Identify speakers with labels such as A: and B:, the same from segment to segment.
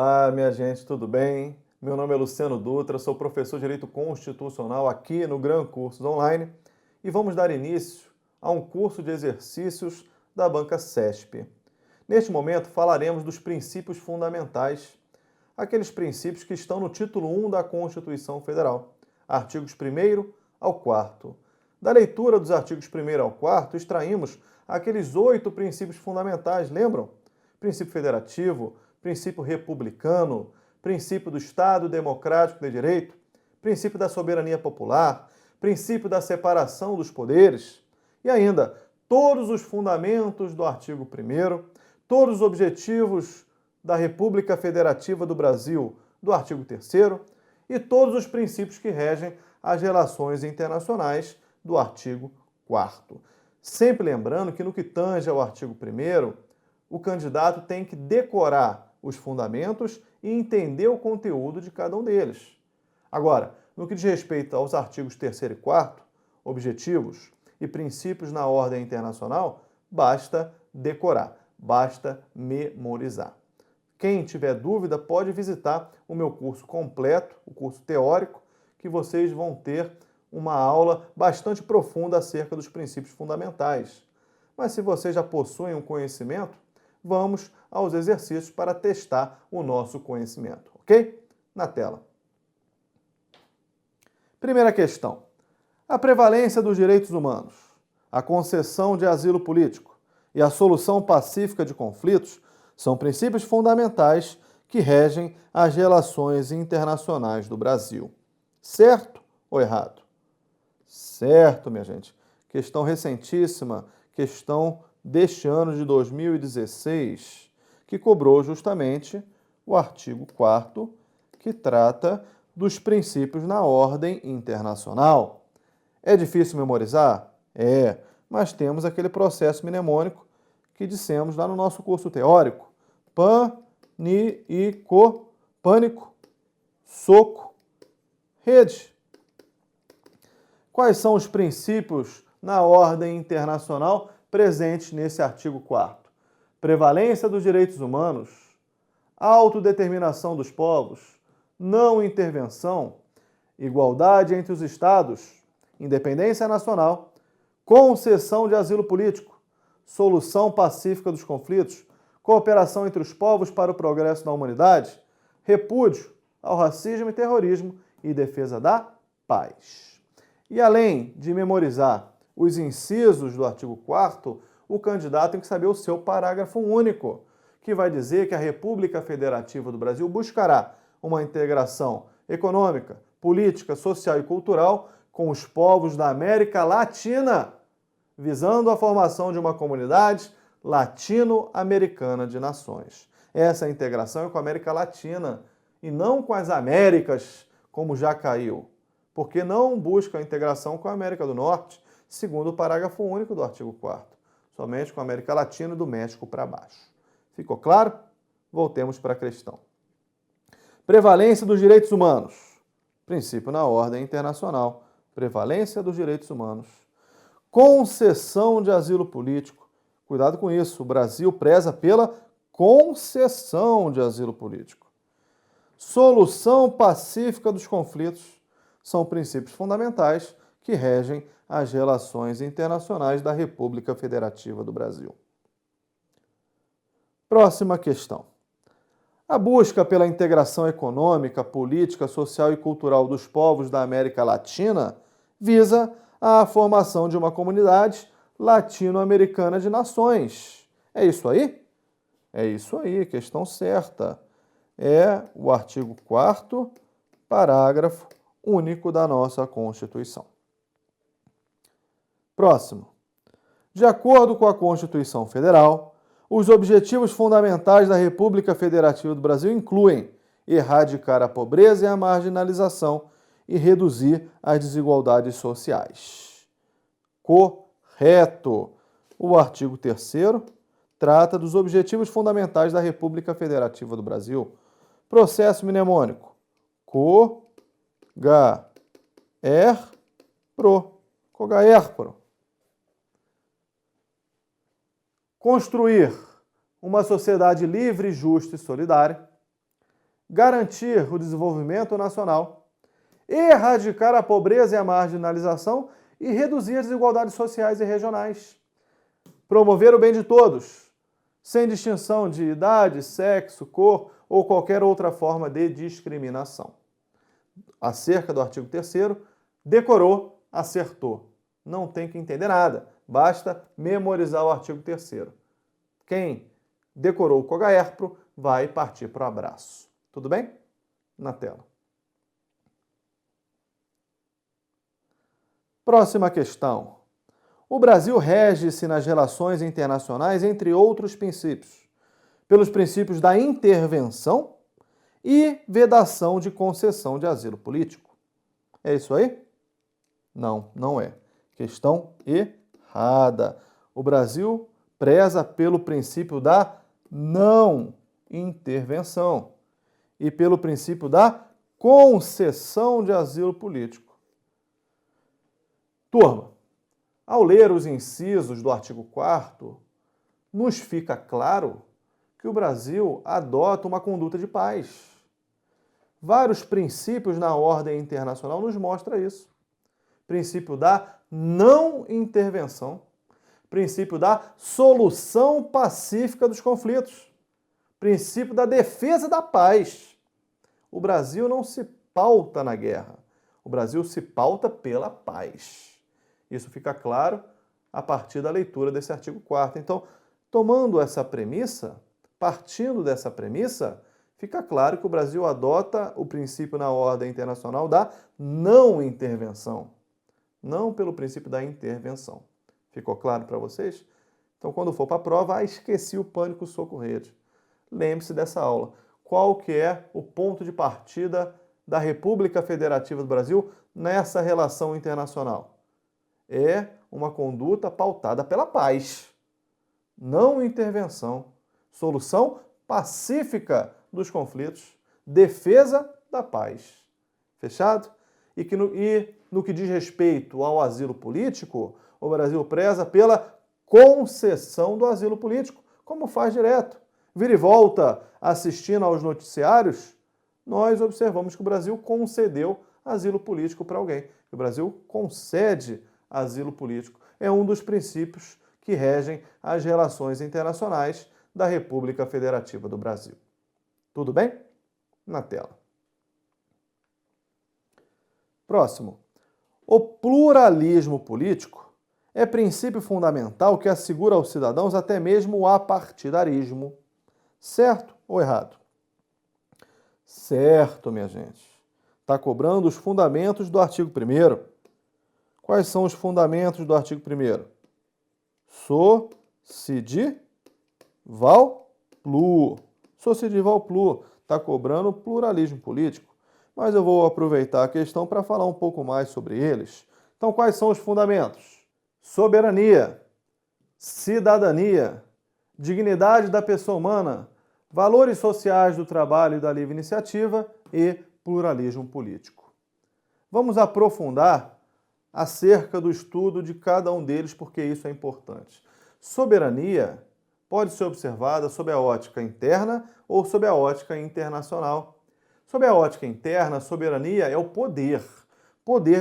A: Olá, minha gente, tudo bem? Meu nome é Luciano Dutra, sou professor de Direito Constitucional aqui no Gran Cursos Online e vamos dar início a um curso de exercícios da banca CESP. Neste momento falaremos dos princípios fundamentais, aqueles princípios que estão no título 1 da Constituição Federal, artigos 1º ao 4º. Da leitura dos artigos 1º ao 4º, extraímos aqueles 8 princípios fundamentais, lembram? Princípio federativo, princípio republicano, princípio do Estado democrático de direito, princípio da soberania popular, princípio da separação dos poderes e ainda todos os fundamentos do artigo 1º, todos os objetivos da República Federativa do Brasil do artigo 3º e todos os princípios que regem as relações internacionais do artigo 4º. Sempre lembrando que no que tange ao artigo 1º, o candidato tem que decorar os fundamentos e entender o conteúdo de cada um deles. Agora, no que diz respeito aos artigos 3º e 4º, objetivos e princípios na ordem internacional, basta decorar, basta memorizar. Quem tiver dúvida pode visitar o meu curso completo, o curso teórico, que vocês vão ter uma aula bastante profunda acerca dos princípios fundamentais. Mas se vocês já possuem um conhecimento, vamos aos exercícios para testar o nosso conhecimento, ok? Na tela. Primeira questão. A prevalência dos direitos humanos, a concessão de asilo político e a solução pacífica de conflitos são princípios fundamentais que regem as relações internacionais do Brasil. Certo ou errado? Certo, minha gente. Questão recentíssima, questão deste ano de 2016, que cobrou justamente o artigo 4º, que trata dos princípios na ordem internacional. É difícil memorizar? É, mas temos aquele processo mnemônico que dissemos lá no nosso curso teórico. Pânico, pânico, soco, rede. Quais são os princípios na ordem internacional presentes nesse artigo 4º? Prevalência dos direitos humanos, autodeterminação dos povos, não intervenção, igualdade entre os Estados, independência nacional, concessão de asilo político, solução pacífica dos conflitos, cooperação entre os povos para o progresso da humanidade, repúdio ao racismo e terrorismo e defesa da paz. E além de memorizar os incisos do artigo 4º, o candidato tem que saber o seu parágrafo único, que vai dizer que a República Federativa do Brasil buscará uma integração econômica, política, social e cultural com os povos da América Latina, visando a formação de uma comunidade latino-americana de nações. Essa integração é com a América Latina e não com as Américas, como já caiu, porque não busca a integração com a América do Norte, segundo o parágrafo único do artigo 4º, somente com a América Latina e do México para baixo. Ficou claro? Voltemos para a questão. Prevalência dos direitos humanos. Princípio na ordem internacional. Prevalência dos direitos humanos. Concessão de asilo político. Cuidado com isso, o Brasil preza pela concessão de asilo político. Solução pacífica dos conflitos. São princípios fundamentais que regem as relações internacionais da República Federativa do Brasil. Próxima questão. A busca pela integração econômica, política, social e cultural dos povos da América Latina visa a formação de uma comunidade latino-americana de nações. É isso aí? É isso aí, questão certa. É o artigo 4º, parágrafo único da nossa Constituição. Próximo. De acordo com a Constituição Federal, os objetivos fundamentais da República Federativa do Brasil incluem erradicar a pobreza e a marginalização e reduzir as desigualdades sociais. Correto. O artigo 3º trata dos objetivos fundamentais da República Federativa do Brasil. Processo mnemônico. Cogaerpro. Construir uma sociedade livre, justa e solidária, garantir o desenvolvimento nacional, erradicar a pobreza e a marginalização e reduzir as desigualdades sociais e regionais, promover o bem de todos, sem distinção de idade, sexo, cor ou qualquer outra forma de discriminação. Acerca do artigo 3º, decorou, acertou. Não tem que entender nada, basta memorizar o artigo 3º. Quem decorou o Cogaerpro vai partir para o abraço. Tudo bem? Na tela. Próxima questão. O Brasil rege-se nas relações internacionais, entre outros princípios, pelos princípios da intervenção e vedação de concessão de asilo político. É isso aí? Não, não é. Questão errada. O Brasil preza pelo princípio da não intervenção e pelo princípio da concessão de asilo político. Turma, ao ler os incisos do artigo 4º, nos fica claro que o Brasil adota uma conduta de paz. Vários princípios na ordem internacional nos mostram isso. Princípio da não intervenção, princípio da solução pacífica dos conflitos, princípio da defesa da paz. O Brasil não se pauta na guerra, o Brasil se pauta pela paz. Isso fica claro a partir da leitura desse artigo 4º. Então, tomando essa premissa, partindo dessa premissa, fica claro que o Brasil adota o princípio na ordem internacional da não intervenção, não pelo princípio da intervenção. Ficou claro para vocês? Então, quando for para a prova, esqueci o pânico soco-rede. Lembre-se dessa aula. Qual que é o ponto de partida da República Federativa do Brasil nessa relação internacional? É uma conduta pautada pela paz, não intervenção, solução pacífica dos conflitos, defesa da paz. Fechado? E no que diz respeito ao asilo político, o Brasil preza pela concessão do asilo político, como faz direto. Vira e volta assistindo aos noticiários, nós observamos que o Brasil concedeu asilo político para alguém. O Brasil concede asilo político. É um dos princípios que regem as relações internacionais da República Federativa do Brasil. Tudo bem? Na tela. Próximo. O pluralismo político é princípio fundamental que assegura aos cidadãos até mesmo o apartidarismo. Certo ou errado? Certo, minha gente. Está cobrando os fundamentos do artigo 1º. Quais são os fundamentos do artigo 1º? Sociedival plu. Sociedival plu. Está cobrando pluralismo político. Mas eu vou aproveitar a questão para falar um pouco mais sobre eles. Então, quais são os fundamentos? Soberania, cidadania, dignidade da pessoa humana, valores sociais do trabalho e da livre iniciativa e pluralismo político. Vamos aprofundar acerca do estudo de cada um deles, porque isso é importante. Soberania pode ser observada sob a ótica interna ou sob a ótica internacional. Sob a ótica interna, soberania é o poder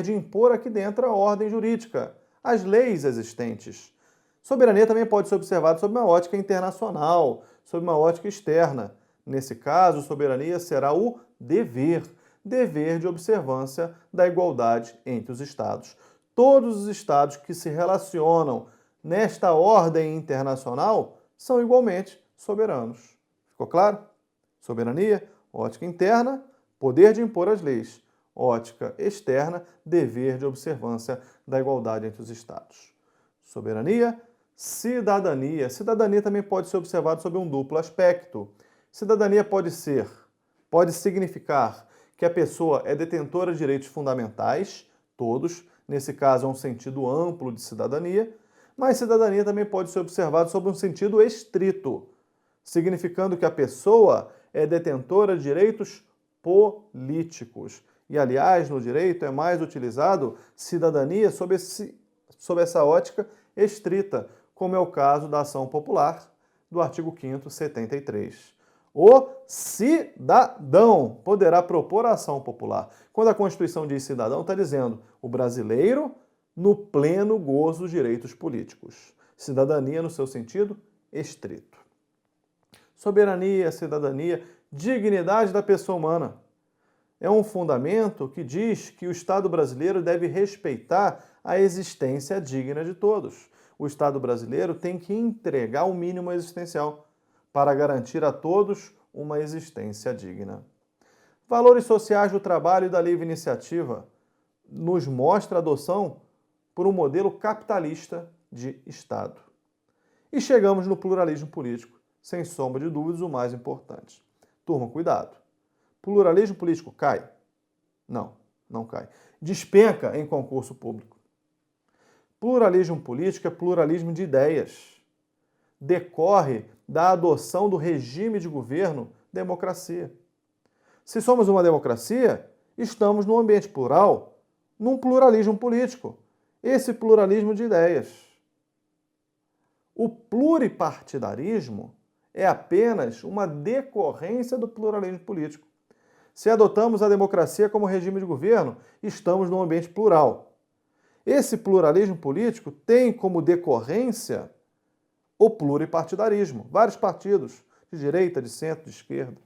A: de impor aqui dentro a ordem jurídica, as leis existentes. Soberania também pode ser observada sob uma ótica internacional, sob uma ótica externa. Nesse caso, soberania será o dever de observância da igualdade entre os Estados. Todos os Estados que se relacionam nesta ordem internacional são igualmente soberanos. Ficou claro? Soberania, ótica interna, poder de impor as leis. Ótica externa, dever de observância da igualdade entre os Estados. Soberania, cidadania. Cidadania também pode ser observada sob um duplo aspecto. Cidadania pode significar que a pessoa é detentora de direitos fundamentais, todos, nesse caso é um sentido amplo de cidadania, mas cidadania também pode ser observada sob um sentido estrito, significando que a pessoa é detentora de direitos políticos. E, aliás, no direito é mais utilizado cidadania sob essa ótica estrita, como é o caso da ação popular do artigo 5º, 73. O cidadão poderá propor a ação popular. Quando a Constituição diz cidadão, está dizendo o brasileiro no pleno gozo dos direitos políticos. Cidadania no seu sentido estrito. Soberania, cidadania, dignidade da pessoa humana. É um fundamento que diz que o Estado brasileiro deve respeitar a existência digna de todos. O Estado brasileiro tem que entregar o mínimo existencial para garantir a todos uma existência digna. Valores sociais do trabalho e da livre iniciativa nos mostra a adoção por um modelo capitalista de Estado. E chegamos no pluralismo político, sem sombra de dúvidas, o mais importante. Turma, cuidado. Pluralismo político cai? Não, não cai. Despenca em concurso público. Pluralismo político é pluralismo de ideias. Decorre da adoção do regime de governo democracia. Se somos uma democracia, estamos num ambiente plural, num pluralismo político. Esse pluralismo de ideias. O pluripartidarismo é apenas uma decorrência do pluralismo político. Se adotamos a democracia como regime de governo, estamos num ambiente plural. Esse pluralismo político tem como decorrência o pluripartidarismo. Vários partidos, de direita, de centro, de esquerda.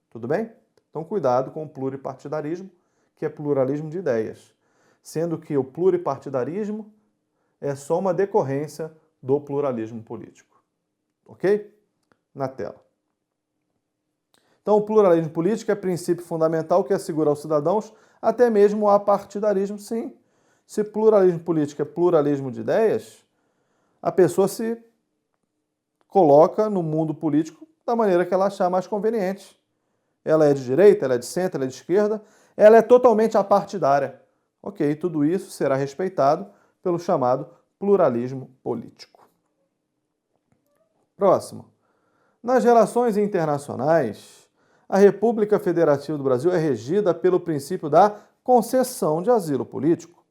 A: Tudo bem? Então, cuidado com o pluripartidarismo, que é pluralismo de ideias. Sendo que o pluripartidarismo é só uma decorrência do pluralismo político. Ok? Na tela. Então, o pluralismo político é princípio fundamental que assegura aos cidadãos até mesmo o apartidarismo, sim. Se pluralismo político é pluralismo de ideias, a pessoa se coloca no mundo político da maneira que ela achar mais conveniente. Ela é de direita, ela é de centro, ela é de esquerda, ela é totalmente apartidária. Ok, tudo isso será respeitado pelo chamado pluralismo político. Próximo. Nas relações internacionais, a República Federativa do Brasil é regida pelo princípio da concessão de asilo político.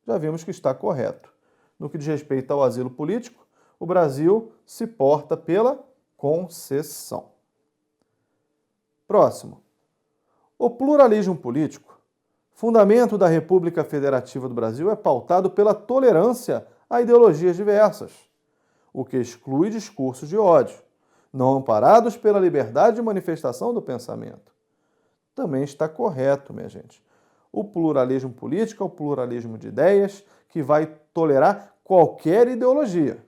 A: Já vimos que está correto. No que diz respeito ao asilo político, o Brasil se porta pela concessão. Próximo. O pluralismo político, fundamento da República Federativa do Brasil, é pautado pela tolerância a ideologias diversas, o que exclui discursos de ódio, não amparados pela liberdade de manifestação do pensamento. Também está correto, minha gente. O pluralismo político é o pluralismo de ideias que vai tolerar qualquer ideologia.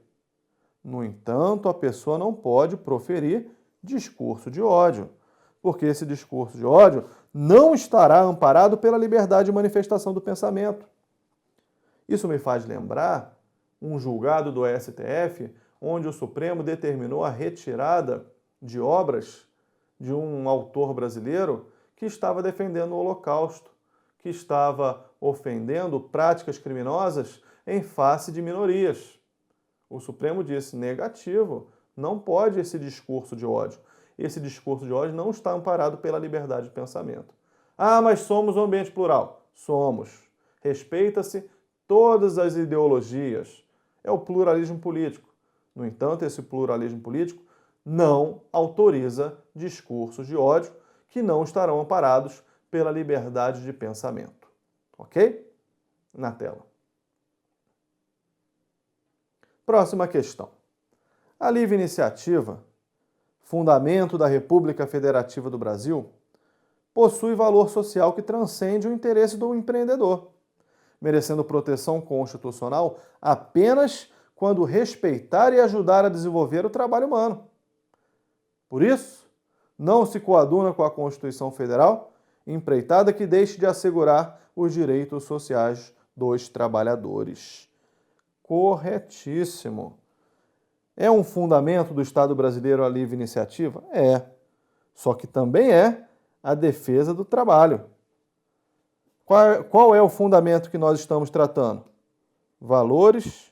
A: No entanto, a pessoa não pode proferir discurso de ódio, porque esse discurso de ódio não estará amparado pela liberdade de manifestação do pensamento. Isso me faz lembrar um julgado do STF, onde o Supremo determinou a retirada de obras de um autor brasileiro que estava defendendo o Holocausto, que estava ofendendo práticas criminosas em face de minorias. O Supremo disse, negativo, não pode esse discurso de ódio. Esse discurso de ódio não está amparado pela liberdade de pensamento. Ah, mas somos um ambiente plural. Somos. Respeita-se todas as ideologias. É o pluralismo político. No entanto, esse pluralismo político não autoriza discursos de ódio que não estarão amparados pela liberdade de pensamento. Ok? Na tela. Próxima questão. A livre iniciativa, fundamento da República Federativa do Brasil, possui valor social que transcende o interesse do empreendedor, merecendo proteção constitucional apenas quando respeitar e ajudar a desenvolver o trabalho humano. Por isso, não se coaduna com a Constituição Federal, empreitada que deixe de assegurar os direitos sociais dos trabalhadores. Corretíssimo. É um fundamento do Estado brasileiro a livre iniciativa? É. Só que também é a defesa do trabalho. Qual é o fundamento que nós estamos tratando? Valores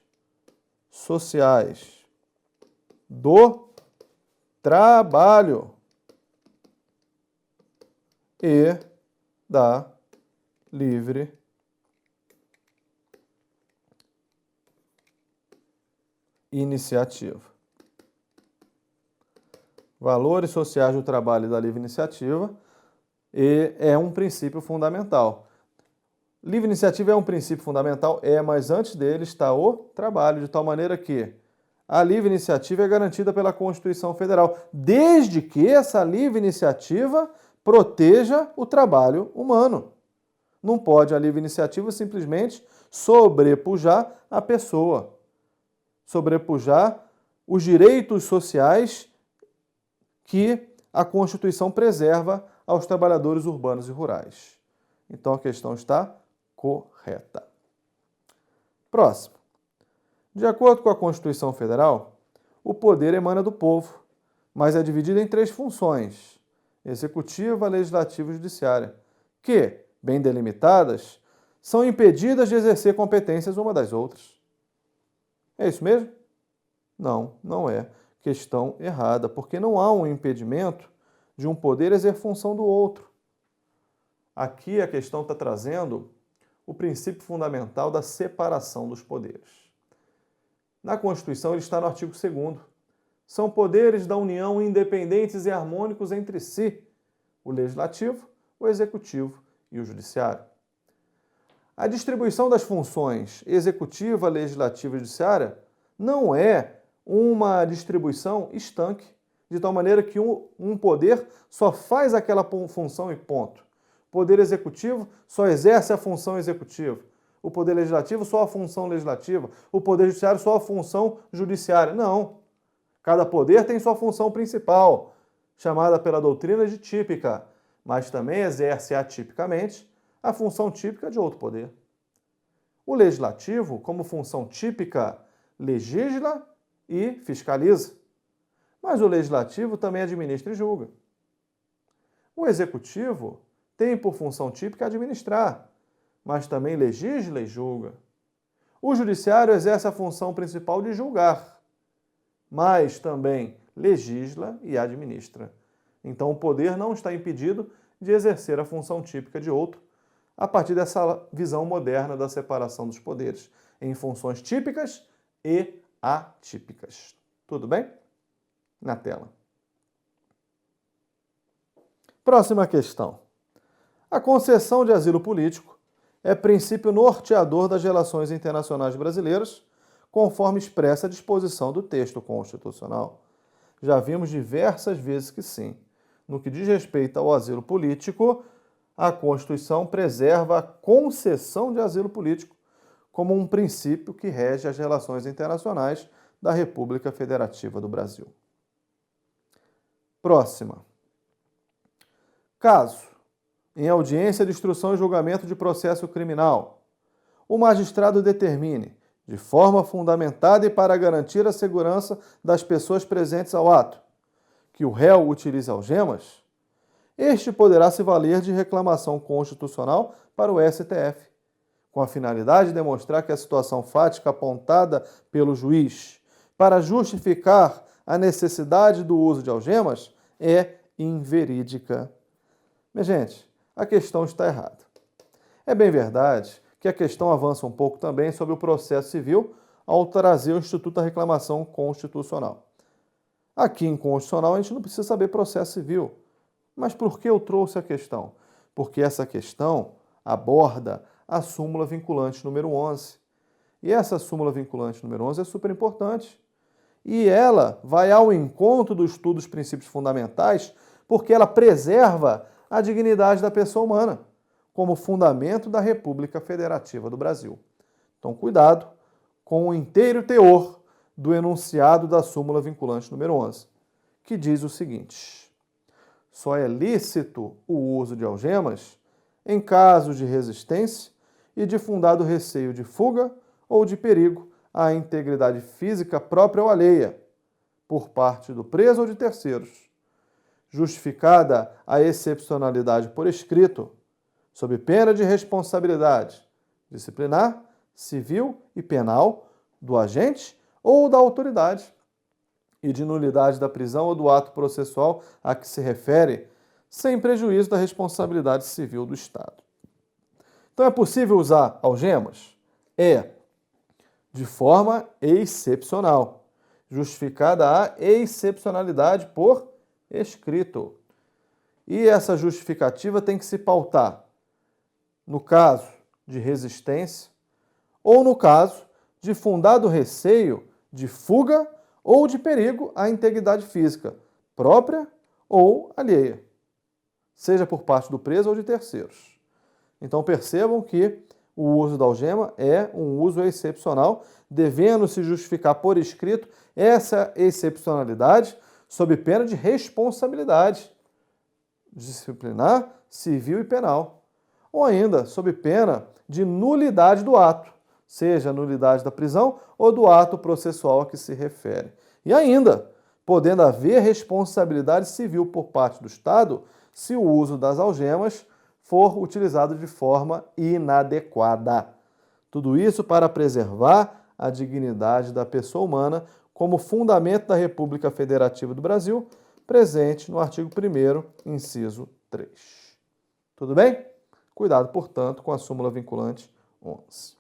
A: sociais do trabalho e da livre iniciativa. Valores sociais do trabalho e da livre iniciativa é um princípio fundamental. Livre iniciativa é um princípio fundamental, mas antes dele está o trabalho, de tal maneira que a livre iniciativa é garantida pela Constituição Federal, desde que essa livre iniciativa proteja o trabalho humano. Não pode a livre iniciativa simplesmente sobrepujar a pessoa, sobrepujar os direitos sociais que a Constituição preserva aos trabalhadores urbanos e rurais. Então a questão está correta. Próximo. De acordo com a Constituição Federal, o poder emana do povo, mas é dividido em 3 funções: executiva, legislativa e judiciária, que, bem delimitadas, são impedidas de exercer competências uma das outras. É isso mesmo? Não, não é. Questão errada, porque não há um impedimento de um poder exercer função do outro. Aqui a questão está trazendo o princípio fundamental da separação dos poderes. Na Constituição ele está no artigo 2º. São poderes da União independentes e harmônicos entre si, o legislativo, o executivo e o judiciário. A distribuição das funções executiva, legislativa e judiciária não é uma distribuição estanque, de tal maneira que um poder só faz aquela função e ponto. O poder executivo só exerce a função executiva. O poder legislativo só a função legislativa. O poder judiciário só a função judiciária. Não. Cada poder tem sua função principal, chamada pela doutrina de típica, mas também exerce atipicamente a função típica de outro poder. O legislativo, como função típica, legisla e fiscaliza. Mas o legislativo também administra e julga. O executivo tem por função típica administrar, mas também legisla e julga. O judiciário exerce a função principal de julgar, mas também legisla e administra. Então o poder não está impedido de exercer a função típica de outro, a partir dessa visão moderna da separação dos poderes em funções típicas e atípicas. Tudo bem? Na tela. Próxima questão. A concessão de asilo político é princípio norteador das relações internacionais brasileiras, conforme expressa a disposição do texto constitucional. Já vimos diversas vezes que sim. No que diz respeito ao asilo político, a Constituição preserva a concessão de asilo político como um princípio que rege as relações internacionais da República Federativa do Brasil. Próxima. Caso, em audiência de instrução e julgamento de processo criminal, o magistrado determine, de forma fundamentada e para garantir a segurança das pessoas presentes ao ato, que o réu utilize algemas, este poderá se valer de reclamação constitucional para o STF, com a finalidade de demonstrar que a situação fática apontada pelo juiz para justificar a necessidade do uso de algemas é inverídica. Minha gente, a questão está errada. É bem verdade que a questão avança um pouco também sobre o processo civil ao trazer o Instituto da Reclamação Constitucional. Aqui em Constitucional a gente não precisa saber processo civil. Mas por que eu trouxe a questão? Porque essa questão aborda a súmula vinculante número 11. E essa súmula vinculante número 11 é super importante. E ela vai ao encontro do estudo dos princípios fundamentais, porque ela preserva a dignidade da pessoa humana, como fundamento da República Federativa do Brasil. Então, cuidado com o inteiro teor do enunciado da súmula vinculante número 11, que diz o seguinte: só é lícito o uso de algemas em casos de resistência e de fundado receio de fuga ou de perigo à integridade física própria ou alheia, por parte do preso ou de terceiros, justificada a excepcionalidade por escrito, sob pena de responsabilidade disciplinar, civil e penal do agente ou da autoridade, e de nulidade da prisão ou do ato processual a que se refere, sem prejuízo da responsabilidade civil do Estado. Então é possível usar algemas? É, de forma excepcional, justificada a excepcionalidade por escrito. E essa justificativa tem que se pautar no caso de resistência ou no caso de fundado receio de fuga ou de perigo à integridade física, própria ou alheia, seja por parte do preso ou de terceiros. Então percebam que o uso da algema é um uso excepcional, devendo se justificar por escrito essa excepcionalidade sob pena de responsabilidade disciplinar, civil e penal, ou ainda sob pena de nulidade do ato, seja a nulidade da prisão ou do ato processual a que se refere. E ainda, podendo haver responsabilidade civil por parte do Estado se o uso das algemas for utilizado de forma inadequada. Tudo isso para preservar a dignidade da pessoa humana como fundamento da República Federativa do Brasil, presente no artigo 1º, inciso 3. Tudo bem? Cuidado, portanto, com a súmula vinculante 11.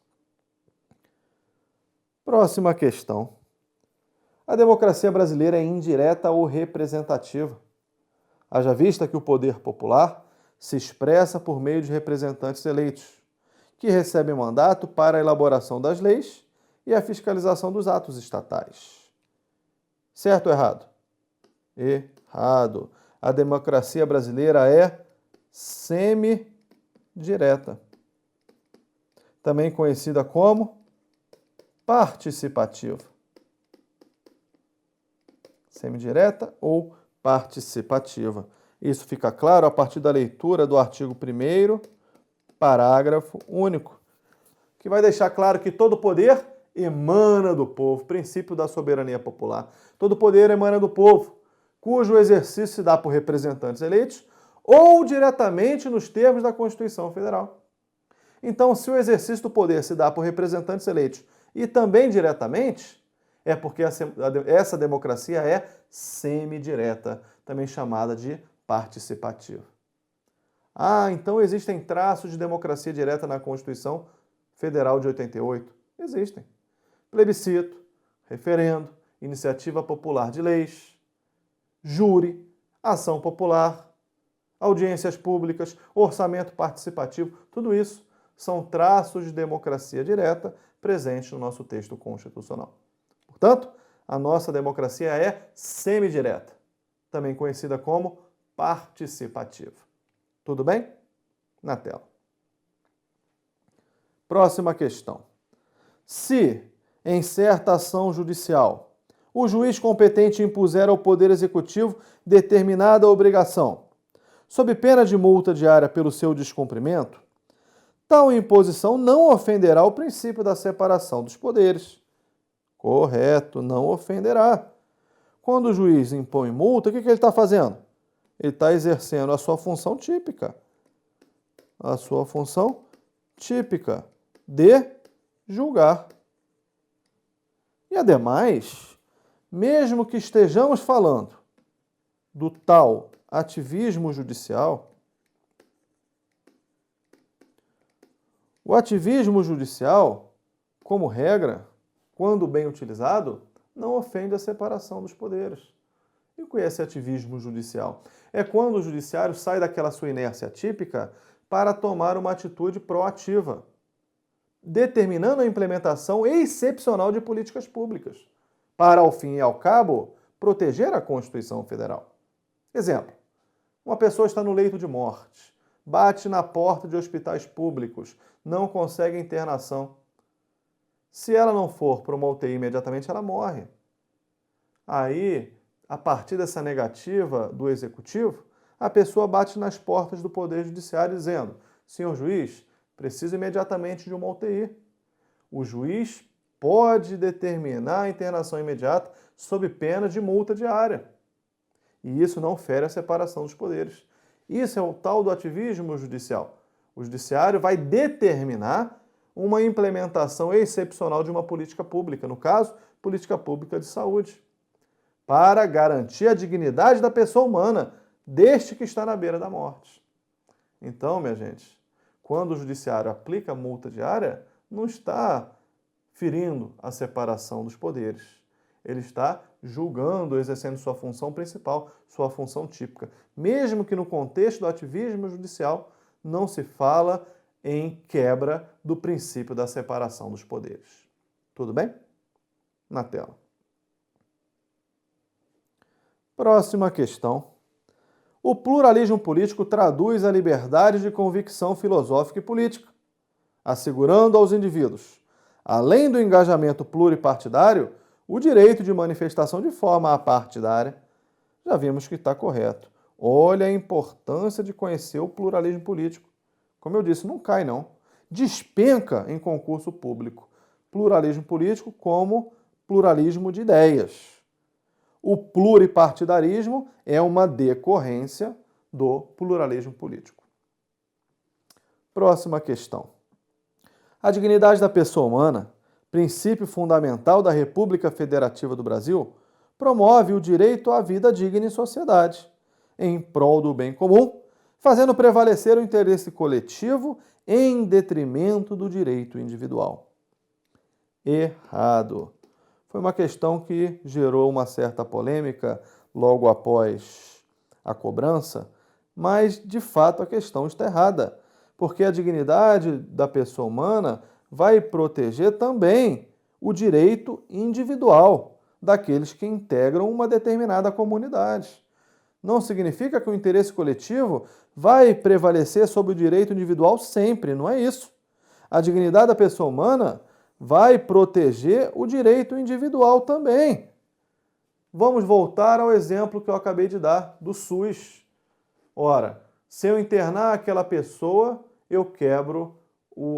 A: Próxima questão. A democracia brasileira é indireta ou representativa? Haja vista que o poder popular se expressa por meio de representantes eleitos, que recebem mandato para a elaboração das leis e a fiscalização dos atos estatais. Certo ou errado? Errado. A democracia brasileira é semidireta, também conhecida como participativa. Semidireta ou participativa. Isso fica claro a partir da leitura do artigo 1º, parágrafo único, que vai deixar claro que todo poder emana do povo, princípio da soberania popular. Todo poder emana do povo, cujo exercício se dá por representantes eleitos ou diretamente nos termos da Constituição Federal. Então, se o exercício do poder se dá por representantes eleitos e também diretamente, é porque essa democracia é semidireta, também chamada de participativa. Então existem traços de democracia direta na Constituição Federal de 88? Existem. Plebiscito, referendo, iniciativa popular de leis, júri, ação popular, audiências públicas, orçamento participativo, tudo isso são traços de democracia direta presentes no nosso texto constitucional. Portanto, a nossa democracia é semidireta, também conhecida como participativa. Tudo bem? Na tela. Próxima questão. Se, em certa ação judicial, o juiz competente impuser ao Poder Executivo determinada obrigação, sob pena de multa diária pelo seu descumprimento, tal imposição não ofenderá o princípio da separação dos poderes. Correto, não ofenderá. Quando o juiz impõe multa, o que ele está fazendo? Ele está exercendo a sua função típica. A sua função típica de julgar. E, ademais, mesmo que estejamos falando do tal ativismo judicial, o ativismo judicial, como regra, quando bem utilizado, não ofende a separação dos poderes. E o que é esse ativismo judicial? É quando o judiciário sai daquela sua inércia típica para tomar uma atitude proativa, determinando a implementação excepcional de políticas públicas, para, ao fim e ao cabo, proteger a Constituição Federal. Exemplo, uma pessoa está no leito de morte, bate na porta de hospitais públicos, não consegue internação. Se ela não for para uma UTI imediatamente, ela morre. Aí, a partir dessa negativa do Executivo, a pessoa bate nas portas do Poder Judiciário dizendo: senhor juiz, preciso imediatamente de uma UTI. O juiz pode determinar a internação imediata sob pena de multa diária. E isso não fere a separação dos poderes. Isso é o tal do ativismo judicial. O judiciário vai determinar uma implementação excepcional de uma política pública, no caso, política pública de saúde, para garantir a dignidade da pessoa humana, deste que está na beira da morte. Então, minha gente, quando o judiciário aplica a multa diária, não está ferindo a separação dos poderes. Ele está julgando, exercendo sua função principal, sua função típica. Mesmo que no contexto do ativismo judicial não se fala em quebra do princípio da separação dos poderes. Tudo bem? Na tela. Próxima questão. O pluralismo político traduz a liberdade de convicção filosófica e política, assegurando aos indivíduos, além do engajamento pluripartidário, o direito de manifestação de forma apartidária. Já vimos que está correto. Olha a importância de conhecer o pluralismo político. Como eu disse, não cai não. Despenca em concurso público. Pluralismo político como pluralismo de ideias. O pluripartidarismo é uma decorrência do pluralismo político. Próxima questão. A dignidade da pessoa humana, princípio fundamental da República Federativa do Brasil, promove o direito à vida digna em sociedade, em prol do bem comum, fazendo prevalecer o interesse coletivo em detrimento do direito individual. Errado. Foi uma questão que gerou uma certa polêmica logo após a cobrança, mas, de fato, a questão está errada, porque a dignidade da pessoa humana vai proteger também o direito individual daqueles que integram uma determinada comunidade. Não significa que o interesse coletivo vai prevalecer sobre o direito individual sempre, não é isso. A dignidade da pessoa humana vai proteger o direito individual também. Vamos voltar ao exemplo que eu acabei de dar do SUS. Ora, se eu internar aquela pessoa, eu quebro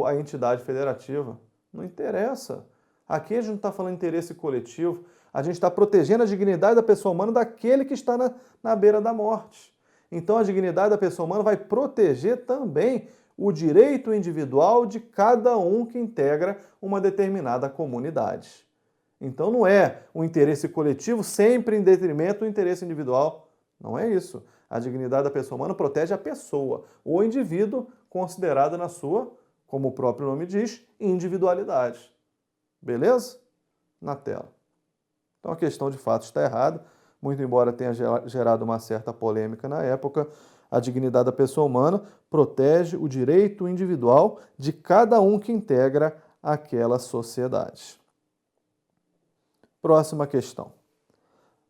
A: a entidade federativa. Não interessa. Aqui a gente não está falando de interesse coletivo, a gente está protegendo a dignidade da pessoa humana daquele que está na beira da morte. Então a dignidade da pessoa humana vai proteger também o direito individual de cada um que integra uma determinada comunidade. Então não é o interesse coletivo sempre em detrimento do interesse individual. Não é isso. A dignidade da pessoa humana protege a pessoa, o indivíduo considerado na sua, como o próprio nome diz, individualidade. Beleza? Na tela. Então a questão de fato está errada, muito embora tenha gerado uma certa polêmica na época, a dignidade da pessoa humana protege o direito individual de cada um que integra aquela sociedade. Próxima questão.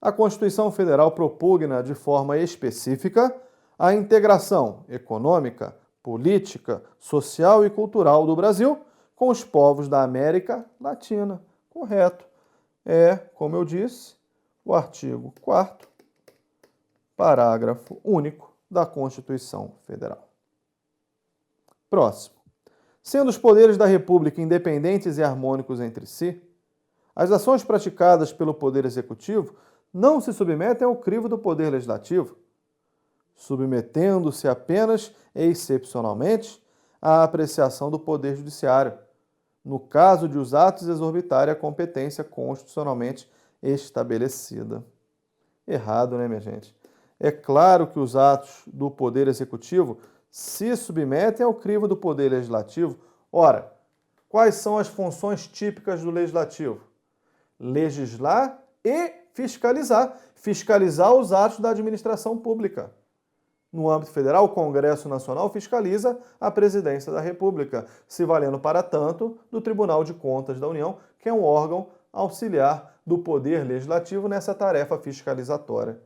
A: A Constituição Federal propugna de forma específica a integração econômica, política, social e cultural do Brasil com os povos da América Latina. Correto. É, como eu disse, o artigo 4º, parágrafo único da Constituição Federal. Próximo. Sendo os poderes da República independentes e harmônicos entre si, as ações praticadas pelo Poder Executivo não se submetem ao crivo do Poder Legislativo, submetendo-se apenas e excepcionalmente à apreciação do Poder Judiciário, no caso de os atos exorbitarem a competência constitucionalmente estabelecida. Errado, né, minha gente? É claro que os atos do Poder Executivo se submetem ao crivo do Poder Legislativo. Ora, quais são as funções típicas do Legislativo? Legislar e fiscalizar. Fiscalizar os atos da administração pública. No âmbito federal, o Congresso Nacional fiscaliza a Presidência da República, se valendo para tanto do Tribunal de Contas da União, que é um órgão auxiliar do Poder Legislativo nessa tarefa fiscalizatória.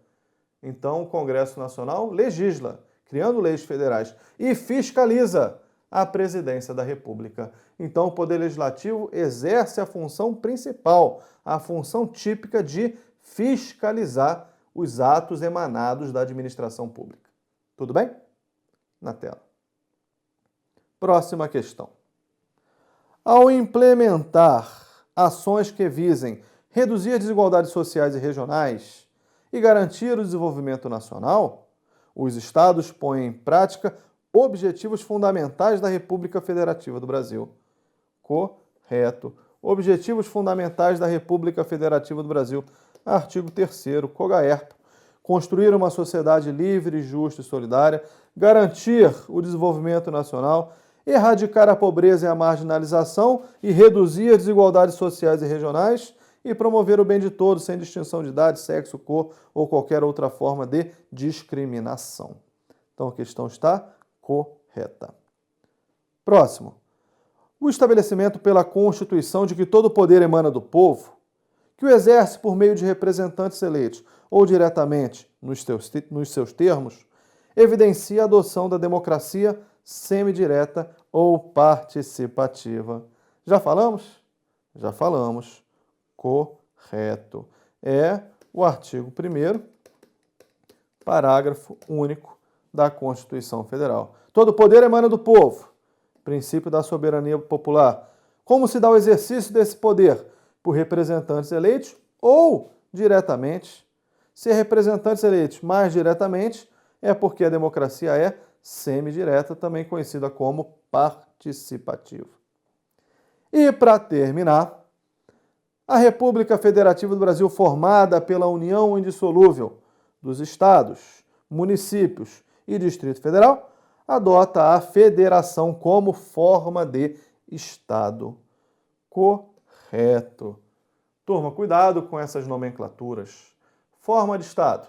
A: Então, o Congresso Nacional legisla, criando leis federais, e fiscaliza a Presidência da República. Então, o Poder Legislativo exerce a função principal, a função típica de fiscalizar os atos emanados da administração pública. Tudo bem? Na tela. Próxima questão. Ao implementar ações que visem reduzir as desigualdades sociais e regionais e garantir o desenvolvimento nacional, os Estados põem em prática objetivos fundamentais da República Federativa do Brasil. Correto. Objetivos fundamentais da República Federativa do Brasil. Artigo 3º, COGAERP. Construir uma sociedade livre, justa e solidária, garantir o desenvolvimento nacional, erradicar a pobreza e a marginalização e reduzir as desigualdades sociais e regionais e promover o bem de todos, sem distinção de idade, sexo, cor ou qualquer outra forma de discriminação. Então a questão está correta. Próximo. O estabelecimento pela Constituição de que todo poder emana do povo, que o exerce por meio de representantes eleitos ou diretamente nos seus termos, evidencia a adoção da democracia semidireta ou participativa. Já falamos? Já falamos. Correto. É o artigo 1º, parágrafo único da Constituição Federal. Todo poder emana do povo. Princípio da soberania popular. Como se dá o exercício desse poder? Por representantes eleitos ou diretamente? Se representantes eleitos mais diretamente, é porque a democracia é semidireta, também conhecida como participativa. E para terminar, a República Federativa do Brasil, formada pela união indissolúvel dos estados, municípios e Distrito Federal, adota a federação como forma de Estado. Correto. Turma, cuidado com essas nomenclaturas. Forma de Estado,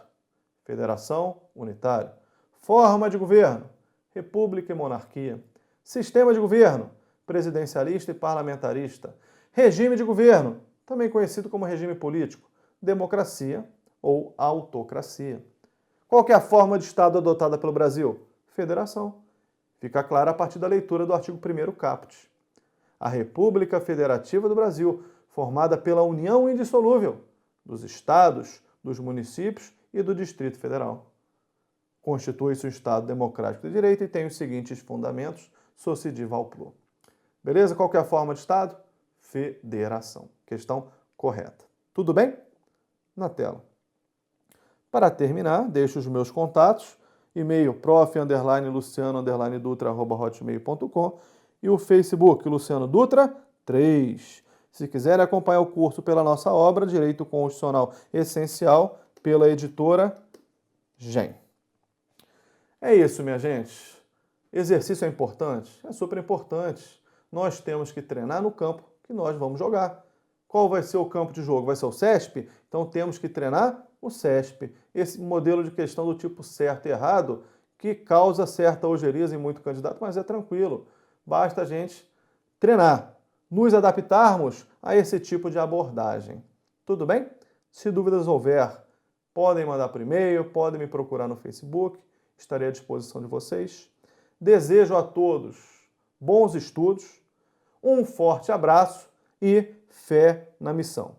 A: federação unitária. Forma de governo, república e monarquia. Sistema de governo, presidencialista e parlamentarista. Regime de governo, também conhecido como regime político, democracia ou autocracia. Qual que é a forma de Estado adotada pelo Brasil? Federação. Fica claro a partir da leitura do artigo 1º caput. A República Federativa do Brasil, formada pela união indissolúvel dos estados, dos municípios e do Distrito Federal. Constitui-se um Estado democrático de direito e tem os seguintes fundamentos, sociediva ao pluro. Beleza? Qual que é a forma de Estado? Federação. Questão correta. Tudo bem? Na tela. Para terminar, deixo os meus contatos, e-mail prof_luciano_dutra@hotmail.com e o Facebook Luciano Dutra 3. Se quiserem acompanhar o curso pela nossa obra, Direito Constitucional Essencial, pela editora GEM. É isso, minha gente. Exercício é importante? É super importante. Nós temos que treinar no campo que nós vamos jogar. Qual vai ser o campo de jogo? Vai ser o CESP? Então temos que treinar o CESP. Esse modelo de questão do tipo certo e errado, que causa certa ojeriza em muito candidato, mas é tranquilo. Basta a gente treinar, nos adaptarmos a esse tipo de abordagem. Tudo bem? Se dúvidas houver, podem mandar por e-mail, podem me procurar no Facebook, estarei à disposição de vocês. Desejo a todos bons estudos, um forte abraço e fé na missão.